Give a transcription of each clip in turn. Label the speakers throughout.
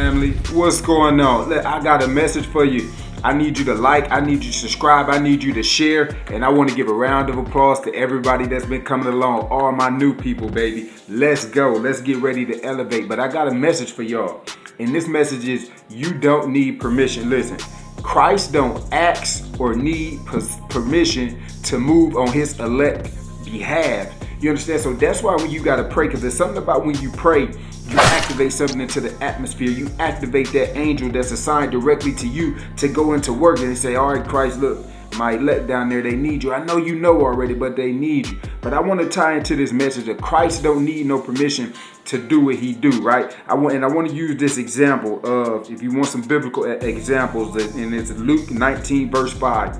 Speaker 1: family? What's going on? Look, I got a message for you. I need you to like, I need you to subscribe, I need you to share, and I want to give a round of applause to everybody that's been coming along, all my new people, baby. Let's go. Let's get ready to elevate. But I got a message for y'all. And this message is, you don't need permission. Listen, Christ don't ask or need permission to move on his elect behalf. You understand? So that's why when you got to pray, because there's something about when you pray, you activate something into the atmosphere. You activate that angel that's assigned directly to you to go into work and say, all right, Christ, look, my elect down there, they need you. I know you know already, but they need you. But I want to tie into this message that Christ don't need no permission to do what he do, right? I want to use this example of, if you want some biblical examples, and it's Luke 19 verse 5.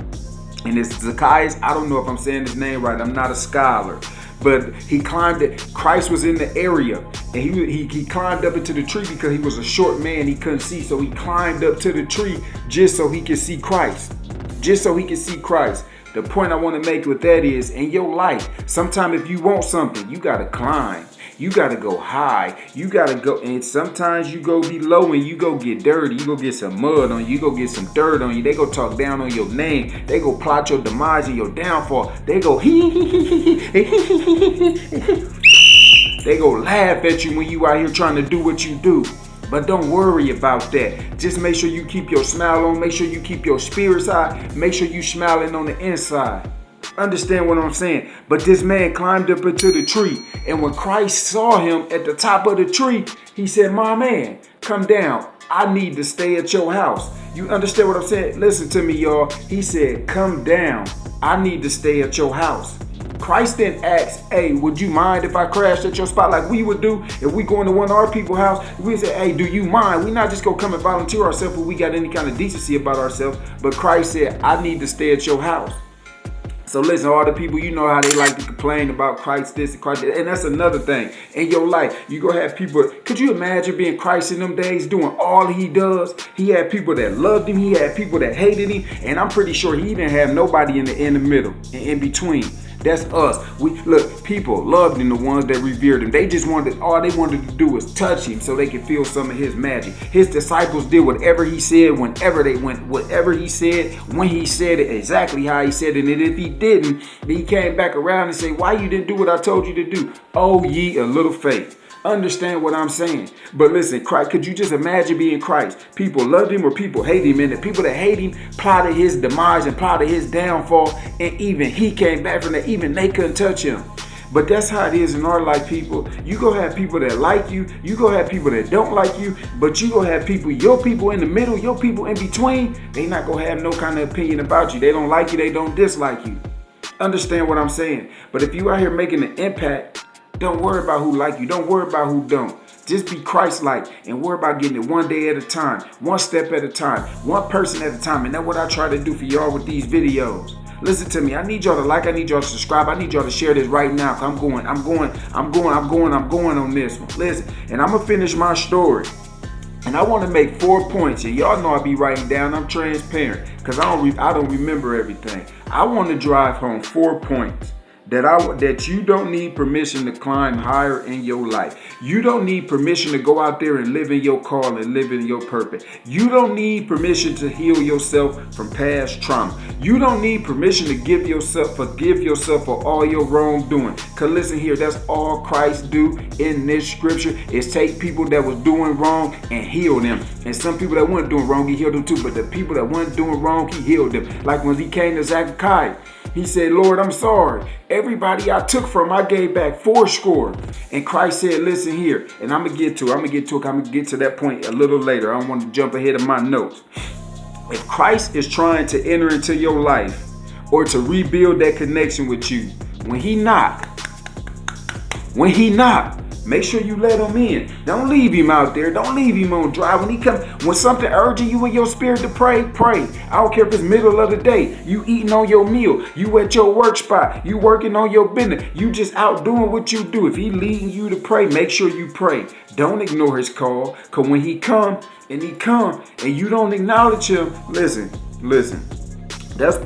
Speaker 1: And it's Zacchaeus. I don't know if I'm saying his name right. I'm not a scholar. But he climbed it. Christ was in the area, and he climbed up into the tree because he was a short man. He couldn't see, so he climbed up to the tree just so he could see Christ. Just so he could see Christ. The point I want to make with that is, in your life, sometimes if you want something, you got to climb. You got to go high. You got to go, and sometimes you go below and you go get dirty. You go get some mud on you. You go get some dirt on you. They go talk down on your name. They go plot your demise and your downfall. They go They go laugh at you when you out here trying to do what you do. But don't worry about that. Just make sure you keep your smile on. Make sure you keep your spirits high. Make sure you smiling on the inside. Understand what I'm saying? But this man climbed up into the tree, and when Christ saw him at the top of the tree, he said, my man, come down. I need to stay at your house. You understand what I'm saying? Listen to me, y'all. He said, come down. I need to stay at your house. Christ didn't ask, hey, would you mind if I crashed at your spot like we would do if we go into one of our people's house? We say, hey, do you mind? We not just go come and volunteer ourselves if we got any kind of decency about ourselves. But Christ said, I need to stay at your house. So listen, all the people, you know how they like to complain about Christ this and Christ that. And that's another thing. In your life, you gonna have people, could you imagine being Christ in them days, doing all he does? He had people that loved him. He had people that hated him. And I'm pretty sure he didn't have nobody in the middle, in between. That's us. People loved him, the ones that revered him. They just all they wanted to do was touch him so they could feel some of his magic. His disciples did whatever he said, whenever they went, whatever he said, when he said it, exactly how he said it. And if he didn't, then he came back around and said, why you didn't do what I told you to do? Oh, ye a little faith. Understand what I'm saying? But listen, Christ, could you just imagine being Christ? People loved him or people hated him, and the people that hate him plotted his demise and plotted his downfall, and even he came back from that. Even they couldn't touch him. But that's how it is in our life, people. You gonna have people that like you. You gonna have people that don't like you. But you gonna have people, your people in the middle, your people in between. They not gonna have no kind of opinion about you. They don't like you. They don't dislike you. Understand what I'm saying? But if you out here making an impact, don't worry about who like you. Don't worry about who don't. Just be Christ-like and worry about getting it one day at a time, one step at a time, one person at a time. And that's what I try to do for y'all with these videos. Listen to me. I need y'all to like. I need y'all to subscribe. I need y'all to share this right now. I'm going on this one. Listen, and I'm gonna finish my story. And I want to make 4 points. And y'all know I be writing down. I'm transparent because I don't remember everything. I want to drive home 4 points. That you don't need permission to climb higher in your life. You don't need permission to go out there and live in your call and live in your purpose. You don't need permission to heal yourself from past trauma. You don't need permission to forgive yourself for all your wrongdoing. Cause listen here, that's all Christ do in this scripture is take people that was doing wrong and heal them. And some people that weren't doing wrong, he healed them too. But the people that weren't doing wrong, he healed them. Like when he came to Zacchaeus, he said, Lord, I'm sorry. Everybody I took from, I gave back fourscore. And Christ said, listen here. And I'm going to get to that point a little later. I don't want to jump ahead of my notes. If Christ is trying to enter into your life or to rebuild that connection with you, when he knock, make sure you let him in. Don't leave him out there. Don't leave him on dry. When something urging you in your spirit to pray, pray. I don't care if it's middle of the day. You eating on your meal. You at your work spot. You working on your business. You just out doing what you do. If he leading you to pray, make sure you pray. Don't ignore his call. Because when he come and you don't acknowledge him, listen. That's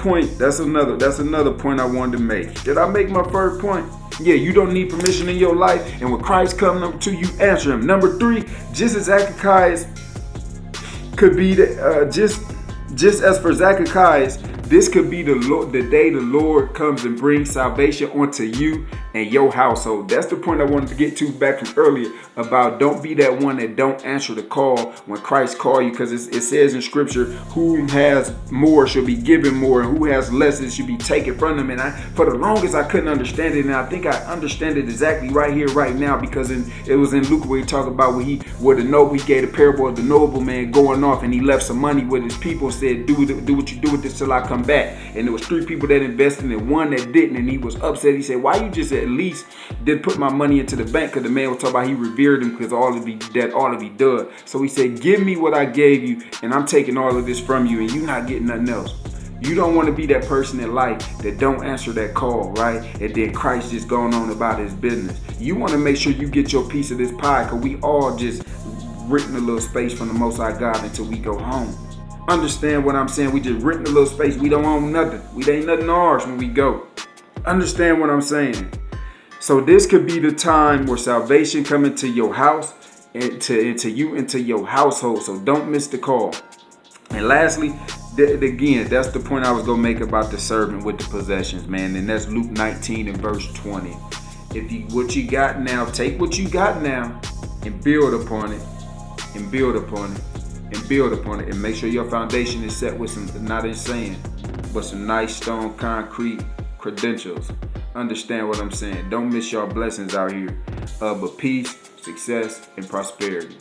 Speaker 1: another point I wanted to make. Did I make my first point? Yeah, you don't need permission in your life. And when Christ comes to you, answer him. Number 3, just as Zacchaeus could be just as for Zacchaeus, this could be the day the Lord comes and brings salvation onto you and your household. That's the point I wanted to get to back from earlier about don't be that one that don't answer the call when Christ call you, because it says in scripture, who has more shall be given more, and who has less it should be taken from them. And for the longest I couldn't understand it, and I think I understand it exactly right here, right now, because it was in Luke where he talked about where the noble, he gave the parable of the noble man going off, and he left some money with his people, said do what you do with this till I come back. And there was 3 people that invested and 1 that didn't, and he was upset. He said, why you just at least did put my money into the bank? Because the man was talking about he revered him because all of he does. So he said, give me what I gave you, and I'm taking all of this from you, and you're not getting nothing else. You don't want to be that person in life that don't answer that call, right? And then Christ just going on about his business. You want to make sure you get your piece of this pie, because we all just renting a little space from the Most High God until we go home. Understand what I'm saying? We just renting a little space. We don't own nothing. We ain't nothing ours when we go. Understand what I'm saying? So this could be the time where salvation come into your house, into you, into your household. So don't miss the call. And lastly, again, that's the point I was going to make about the servant with the possessions, man. And that's Luke 19 and verse 20. What you got now, take what you got now and build upon it, and build upon it, and build upon it, and make sure your foundation is set with some, not in sand, but some nice stone concrete credentials. Understand what I'm saying? Don't miss your blessings out here, but peace, success, and prosperity.